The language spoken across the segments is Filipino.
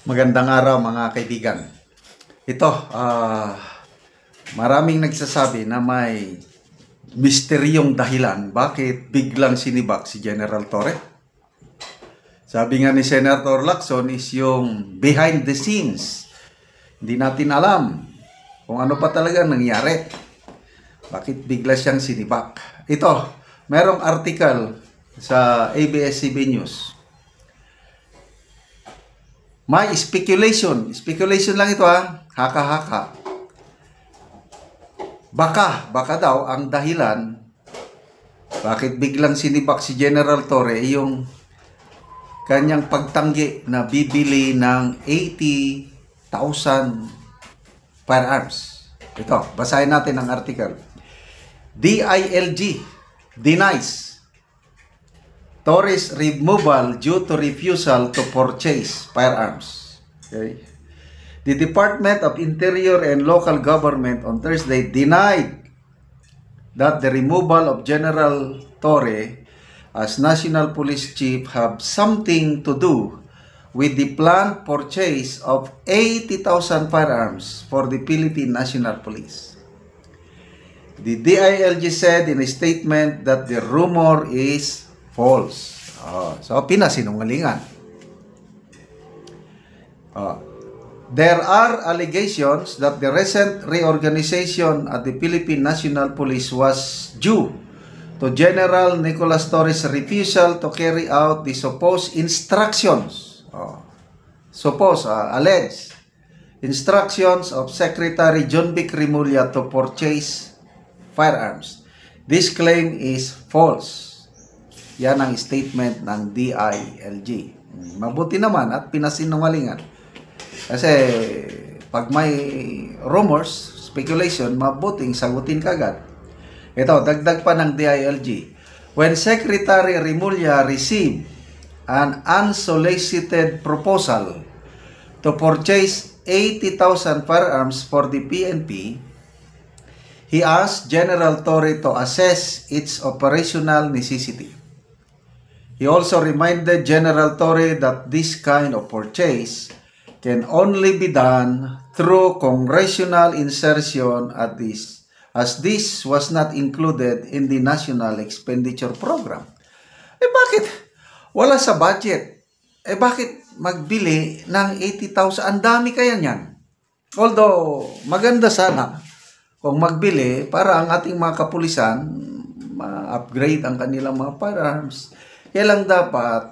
Magandang araw mga kaibigan. Ito, maraming nagsasabi na may misteryong dahilan bakit biglang sinibak si General Torre. Sabi nga ni Senator Lacson is yung behind the scenes. Hindi natin alam kung ano pa talaga nangyari. Bakit bigla siyang sinibak? Ito, merong article sa ABS-CBN News. May speculation lang ito haka-haka. Baka daw ang dahilan bakit biglang sinibak si General Torre yung kanyang pagtanggi na bibili ng 80,000 firearms. Ito, basahin natin ang article. DILG denies Torre's removal due to refusal to purchase firearms. Okay. The Department of Interior and Local Government on Thursday denied that the removal of General Torre as National Police Chief have something to do with the planned purchase of 80,000 firearms for the Philippine National Police. The DILG said in a statement that the rumor is false. So, pinasinungalingan. There are allegations that the recent reorganization at the Philippine National Police was due to General Nicolas Torres' refusal to carry out the supposed instructions, alleged instructions of Secretary John Vic Remulla to purchase firearms. This claim is false. Yan ang statement ng DILG. Mabuti naman at pinasinungalingan. Kasi pag may rumors, speculation, mabuting sagutin kagad. Ito, dagdag pa ng DILG. When Secretary Remulla received an unsolicited proposal to purchase 80,000 firearms for the PNP, he asked General Torre to assess its operational necessity. He also reminded General Torre that this kind of purchase can only be done through congressional insertion as this was not included in the National Expenditure Program. Bakit? Wala sa budget. Bakit magbili ng 80,000? Ang dami kaya niyan. Although, maganda sana kung magbili para ang ating mga kapulisan ma-upgrade ang kanilang mga firearms. Kaya lang dapat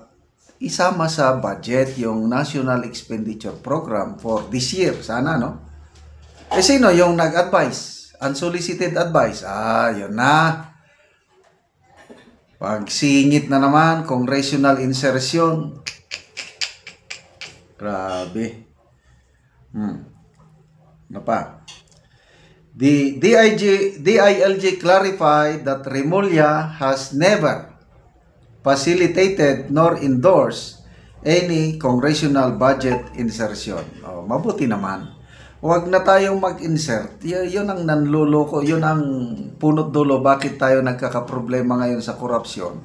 isama sa budget yung National Expenditure Program for this year. Sana, no? Sino yung nag-advise? Unsolicited advice. Yun na. Pagsingit na naman, congressional insertion. Grabe. Ano pa? The DILG clarified that Remulla has never facilitated nor endorsed any congressional budget insertion. Mabuti naman. Huwag na tayong mag-insert. Yun ang nanluloko. Yun ang punot dulo bakit tayo nagkakaproblema ngayon sa korupsyon.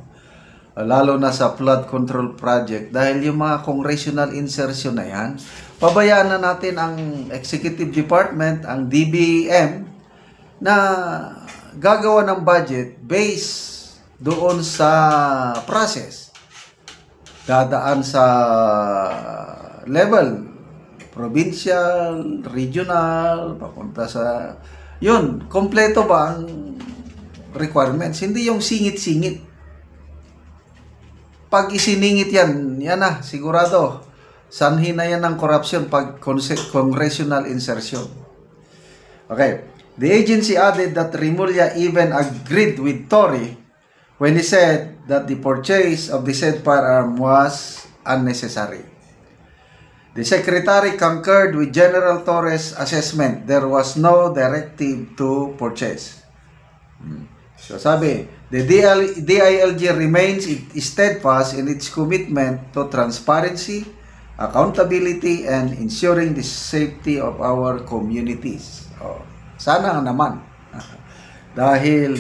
Lalo na sa flood control project. Dahil yung mga congressional insertion na yan, pabayaan na natin ang executive department, ang DBM, na gagawa ng budget based doon sa process. Dadaan sa level provincial, regional, papunta sa yun, kompleto ba ang requirements? Hindi yung singit-singit. Pag isiningit yan na, sigurado sanhi na yan ng corruption pag congressional insertion. Okay. The agency added that Remulla even agreed with Torre when he said that the purchase of the said firearm was unnecessary. The Secretary concurred with General Torre's assessment. There was no directive to purchase. So sabi, the DILG remains steadfast in its commitment to transparency, accountability, and ensuring the safety of our communities. Sana naman. Dahil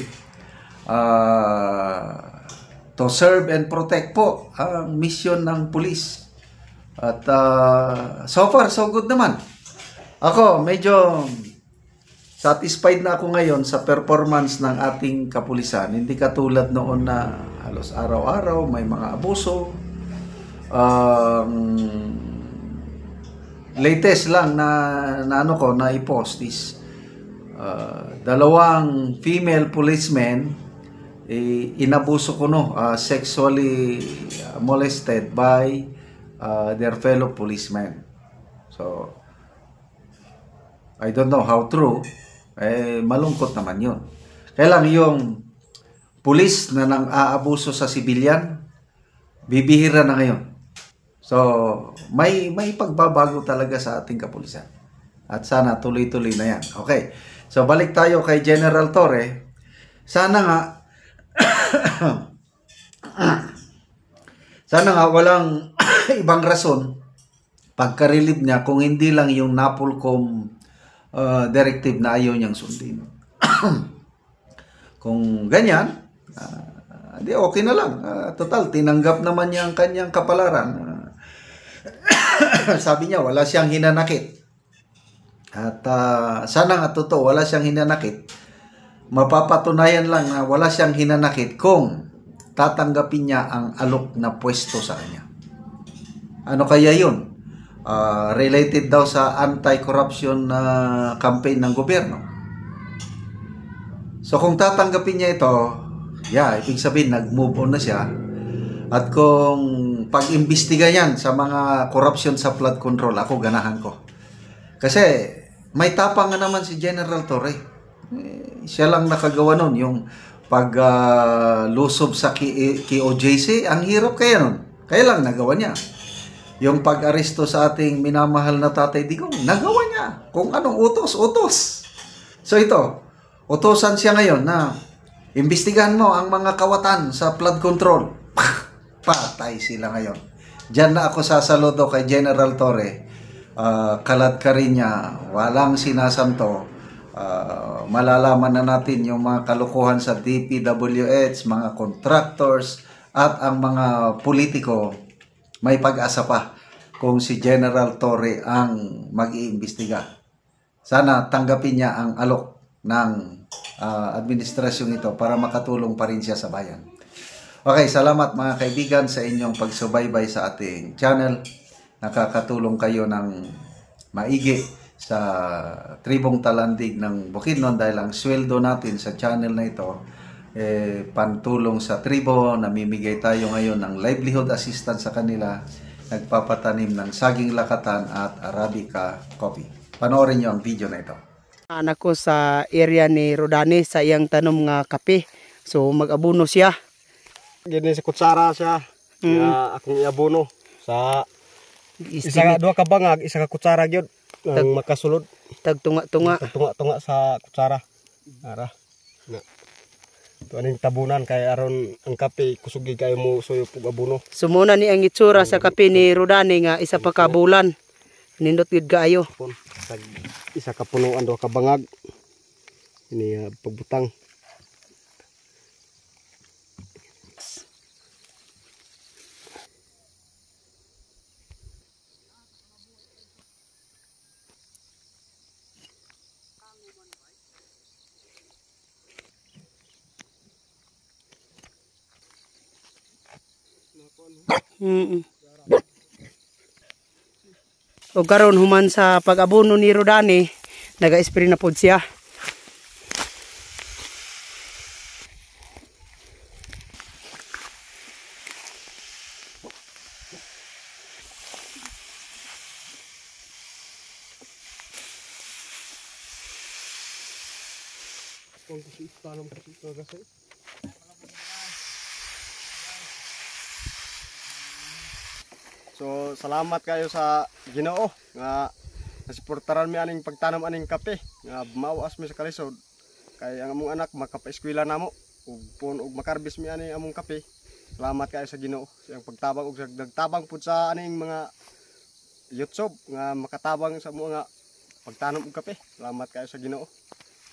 to serve and protect po ang mission ng pulis. At so far, so good naman. Ako, medyo satisfied na ako ngayon sa performance ng ating kapulisan. Hindi katulad noon na halos araw-araw may mga abuso. Latest lang na ano ko na i-post is dalawang female policemen inabuso ko sexually molested by their fellow policemen. So I don't know how true, malungkot naman yun. Kaya lang yung pulis na nang aabuso sa sibilyan, bibihira na ngayon. So, may pagbabago talaga sa ating kapulisan. At sana tuloy-tuloy na yan. Okay, so balik tayo kay General Torre. Sana nga, sana nga walang ibang rason pagka-relieve niya kung hindi lang yung NAPOLCOM directive na ayaw niyang sundin. Kung ganyan, di okay na lang. Total, tinanggap naman niya ang kanyang kapalaran. Sabi niya, wala siyang hinanakit. At sana nga totoo, wala siyang hinanakit. Mapapatunayan lang na wala siyang hinanakit kung tatanggapin niya ang alok na pwesto sa kanya. Ano kaya yun? Related daw sa anti-corruption campaign ng gobyerno. So kung tatanggapin niya ito, ibig sabihin nag-move on na siya. At kung pag-imbestiga yan sa mga corruption sa flood control, ako ganahan ko. Kasi may tapang nga naman si General Torre. Siya lang nakagawa nun. Yung pag-lusob sa KOJC, ang hirap kaya nun. Kaya lang nagawa niya. Yung pag-aresto sa ating minamahal na Tatay Digong, nagawa niya. Kung anong utos. So ito, utosan siya ngayon na imbestigahan mo ang mga kawatan sa flood control. Patay sila ngayon. Diyan na ako sasaludo kay General Torre. Kalat ka rin niya, walang sinasanto. Malalaman na natin yung mga kalukuhan sa DPWH, mga contractors, at ang mga politiko. May pag-asa pa kung si General Torre ang mag-iimbestiga. Sana tanggapin niya ang alok ng administrasyon ito para makatulong pa rin siya sa bayan. Okay, salamat mga kaibigan sa inyong pagsubaybay sa ating channel. Nakakatulong kayo ng maigi sa Tribong Talandig ng Bukidnon dahil ang sweldo natin sa channel na ito pantulong sa tribo. Namimigay tayo ngayon ng livelihood assistance sa kanila, nagpapatanim ng saging lakatan at Arabica coffee. Panoorin nyo ang video na ito. Anak ko sa area ni Rodani sa iyang tanom nga kape, so mag-abono siya. Gini sa kutsara siya, akong iabono sa isa duha ka bangag, isa ka kutsara gyud ang makasulod. Tagtunga-tunga sa kutsara. Ara. Ito aning tabunan kay aron ang kape kusugi kayo mo suyo pug abono. Sumuna ni ang itsura sa kape ni Rodani nga isa pa ka bulan. Nindot gid kaayo. Isa ka punuan duha ka bangag. Ini pagbutang. O karon human sa pag-abono ni Rodani, naga-spray na pod siya. So salamat kayo sa Ginoo nga nasuportaran mi aning pagtanom aning kape nga mauas mi sa kalisod kay ang among anak makapa-eskwela namo ug pun og makarbis mi aning among kape. Salamat kayo sa Ginoo sa pagtabang ug nagtabang pud sa aning mga YouTube nga makatabang sa mga pagtanom og kape. Salamat kayo sa Ginoo.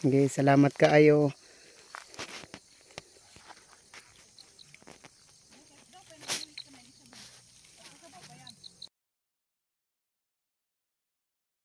Okay, salamat kaayo.